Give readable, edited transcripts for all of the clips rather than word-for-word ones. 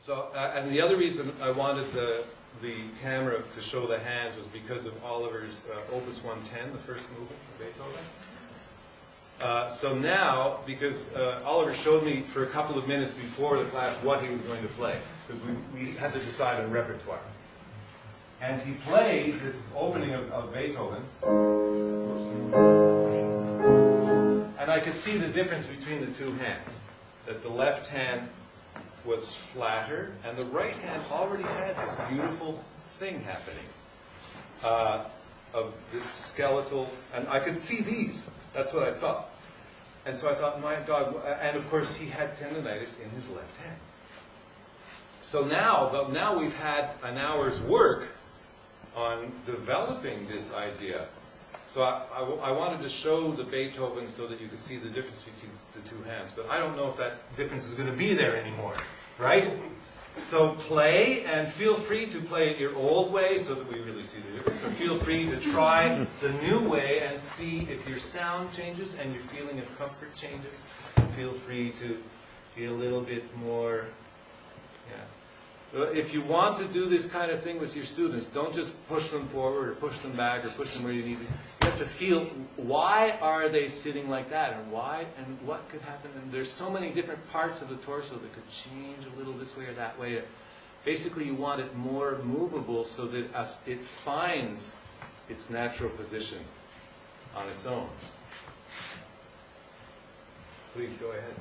So, and the other reason I wanted the camera to show the hands was because of Oliver's Opus 110, the first movement of Beethoven. So now, because Oliver showed me for a couple of minutes before the class what he was going to play, because we had to decide on repertoire. And he played this opening of Beethoven, and I could see the difference between the two hands. That the left hand was flatter, and the right hand already had this beautiful thing happening of this skeletal, and I could see these. That's what I saw. And so I thought, my God, and of course he had tendonitis in his left hand. So now we've had an hour's work on developing this idea. So I wanted to show the Beethoven so that you could see the difference between the two hands. But I don't know if that difference is going to be there anymore, right? So play, and feel free to play it your old way so that we really see the difference. Or feel free to try the new way and see if your sound changes and your feeling of comfort changes. Feel free to be a little bit more, If you want to do this kind of thing with your students, don't just push them forward or push them back or push them where you need to. You have to feel, why are they sitting like that, and why, and what could happen. And there's so many different parts of the torso that could change a little this way or that way. Basically, you want it more movable so that it finds its natural position on its own. Please go ahead.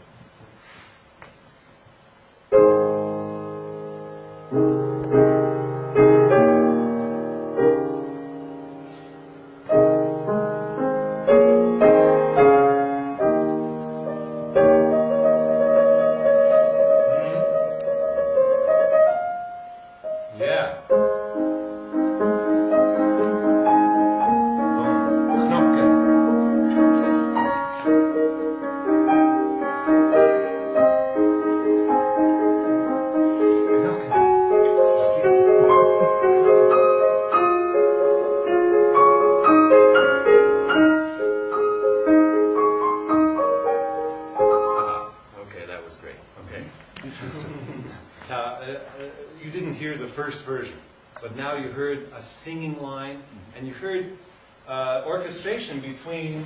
You didn't hear the first version, but now you heard a singing line, and you heard orchestration between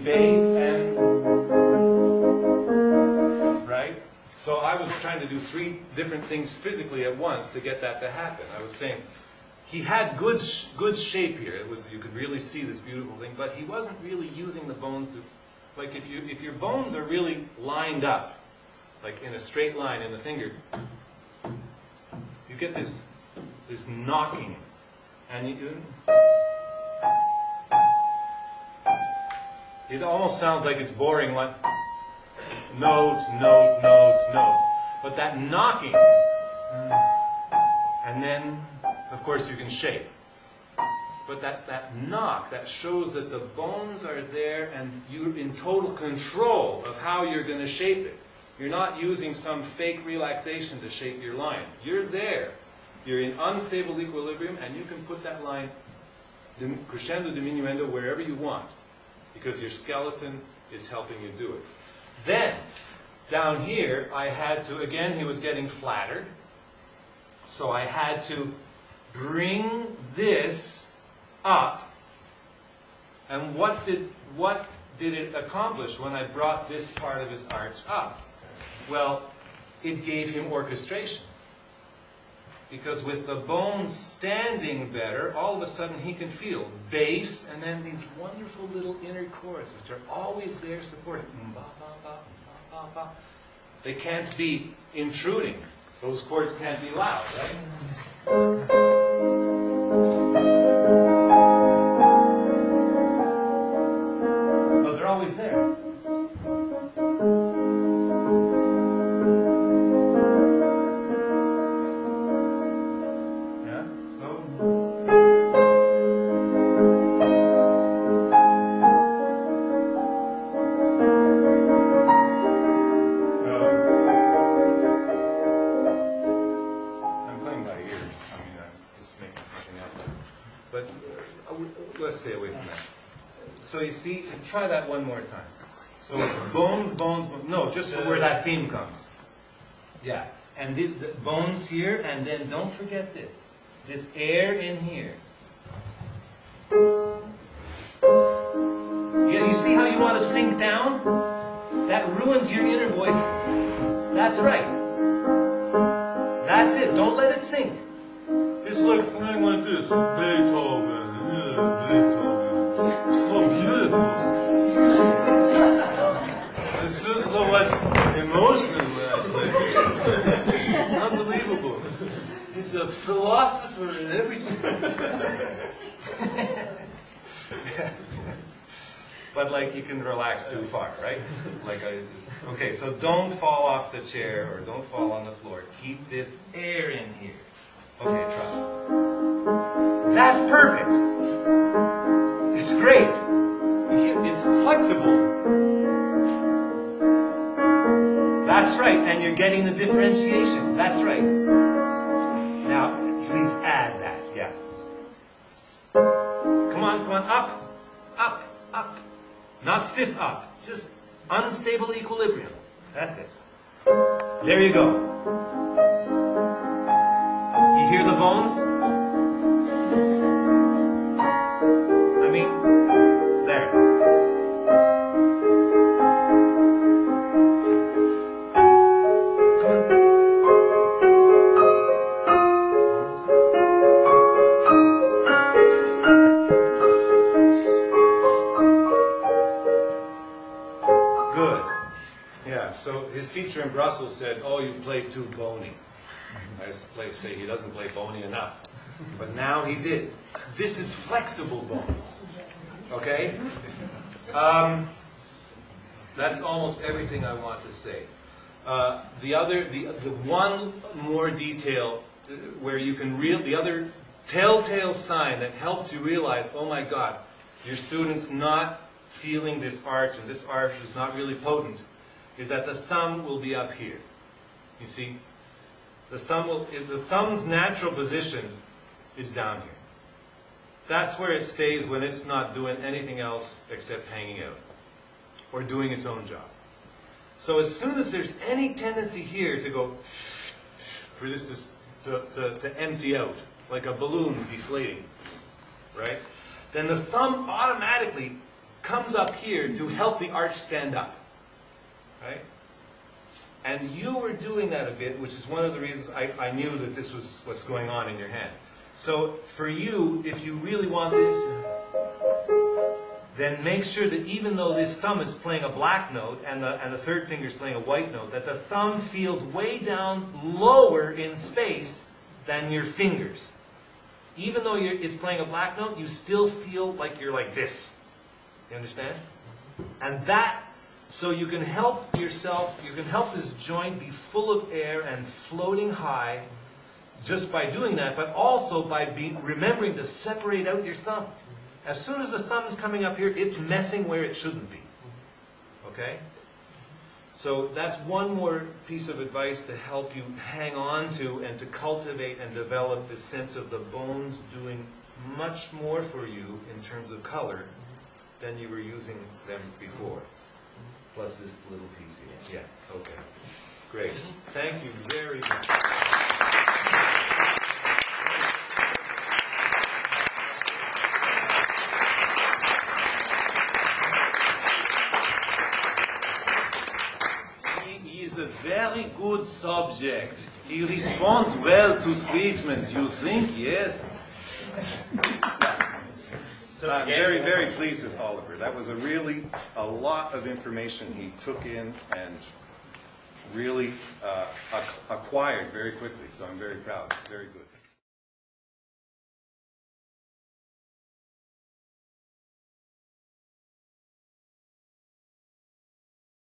bass and, right? So I was trying to do 3 different things physically at once to get that to happen. I was saying he had good shape here. It was, you could really see this beautiful thing, but he wasn't really using the bones to, like if your bones are really lined up, like in a straight line in the finger, you get this knocking, and it almost sounds like it's boring, like note, note, note, note. But that knocking, and then, of course, you can shape. But that knock, that shows that the bones are there and you're in total control of how you're going to shape it. You're not using some fake relaxation to shape your line. You're there. You're in unstable equilibrium, and you can put that line crescendo, diminuendo, wherever you want, because your skeleton is helping you do it. Then, down here, I had to, again, he was getting flattered, so I had to bring this up. And what did it accomplish when I brought this part of his arch up? Well, it gave him orchestration. Because with the bones standing better, all of a sudden he can feel bass and then these wonderful little inner chords which are always there supporting. They can't be intruding. Those chords can't be loud, right? But they're always there. So you see, try that one more time. So it's bones, bones, bones. No, just where that theme comes. Yeah, and the bones here, and then don't forget this. This air in here. Yeah, you see how you want to sink down? That ruins your inner voices. That's right. That's it. Don't let it sink. It's like playing like this. Beethoven. Yeah, Beethoven. So beautiful. It's just so much emotion when I play. Unbelievable. He's a philosopher and everything. But like you can relax too far, right? Okay, so don't fall off the chair or don't fall on the floor. Keep this air in here. Okay, try. That's perfect. It's great. It's flexible. That's right, and you're getting the differentiation. That's right. Now, please add that. Yeah. Come on, up, up, up. Not stiff up, just unstable equilibrium. That's it. There you go. You hear the bones? I mean, there. Come on. Good. Yeah, so his teacher in Brussels said, oh, you play too bony. I say he doesn't play bony enough. But now he did. This is flexible bones. Okay? That's almost everything I want to say. The one more detail where you can the other telltale sign that helps you realize, oh my God, your student's not feeling this arch and this arch is not really potent, is that the thumb will be up here. You see? The thumb's natural position is down here. That's where it stays when it's not doing anything else except hanging out or doing its own job. So as soon as there's any tendency here to go, for this to empty out, like a balloon deflating, right? Then the thumb automatically comes up here to help the arch stand up, right? And you were doing that a bit, which is one of the reasons I knew that this was what's going on in your hand. So for you, if you really want this, then make sure that even though this thumb is playing a black note and the third finger is playing a white note, that the thumb feels way down lower in space than your fingers. Even though it's playing a black note, you still feel like you're like this. You understand? And that, so you can help yourself, you can help this joint be full of air and floating high just by doing that, but also by remembering to separate out your thumb. As soon as the thumb is coming up here, it's messing where it shouldn't be. Okay? So that's one more piece of advice to help you hang on to and to cultivate and develop this sense of the bones doing much more for you in terms of color than you were using them before. Plus this little piece here. Yeah, okay. Great. Thank you very much. He is a very good subject. He responds well to treatment, you think? Yes. So I'm very, very pleased with Oliver. That was a lot of information he took in and really acquired very quickly. So I'm very proud. Very good.